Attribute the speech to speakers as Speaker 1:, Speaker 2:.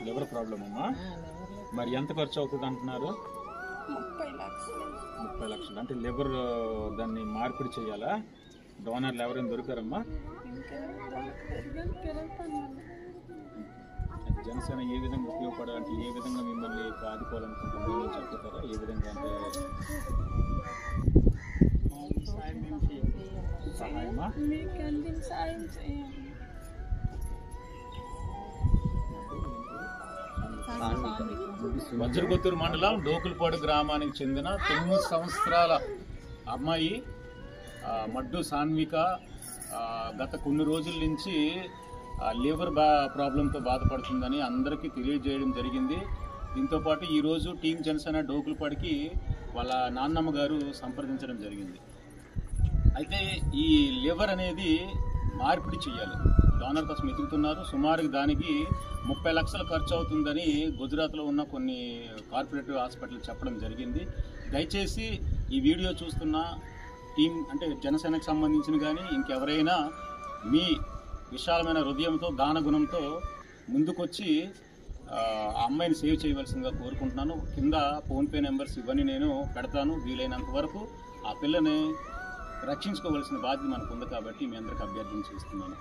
Speaker 1: Liver problem అమ్మా. మరి ఎంత ఖర్చు అవుతుంది అంటున్నారు? 30 లక్షలు. అంటే లివర్ దాన్ని మార్పిడి చేయాలా? డోనర్లు ఎవరైనా దొరికారమ్మా? జనసేన ఏ విధంగా ఉపయోగపడాలంటే ఏ విధంగా మిమ్మల్ని ఆదుకోవాలనుకుంటుంది చెప్తారా? ఏ విధంగా అంటే సహాయమా? వజ్రకొత్తూరు మండలం డోకులపాడు గ్రామానికి చెందిన 9 సంవత్సరాల అమ్మాయి మడ్డు సాన్విక గత కొన్ని రోజుల నుంచి లివర్ ప్రాబ్లంతో బాధపడుతుందని అందరికీ తెలియజేయడం జరిగింది. దీంతోపాటు ఈరోజు టీం జనసేన డోకులపాడికి వాళ్ళ నాన్నమ్మ గారు సంప్రదించడం జరిగింది. అయితే ఈ లివర్ అనేది మార్పిడి చేయాలి, డోనర్ కోసం ఎదుగుతున్నారు. సుమారుగా దానికి 30 లక్షలు ఖర్చు అవుతుందని గుజరాత్లో ఉన్న కొన్ని కార్పొరేటివ్ హాస్పిటల్ చెప్పడం జరిగింది. దయచేసి ఈ వీడియో చూస్తున్న టీం అంటే జనసేనకు సంబంధించిన కానీ ఇంకెవరైనా మీ విశాలమైన హృదయంతో దానగుణంతో ముందుకొచ్చి ఆ అమ్మాయిని సేవ్ చేయవలసిందిగా కోరుకుంటున్నాను. కింద ఫోన్పే నెంబర్స్ ఇవన్నీ నేను పెడతాను. వీలైనంత వరకు ఆ పిల్లని రక్షించుకోవాల్సిన బాధ్యత మనకు ఉంది కాబట్టి మీ అందరికీ అభ్యర్థన చేస్తున్నాను.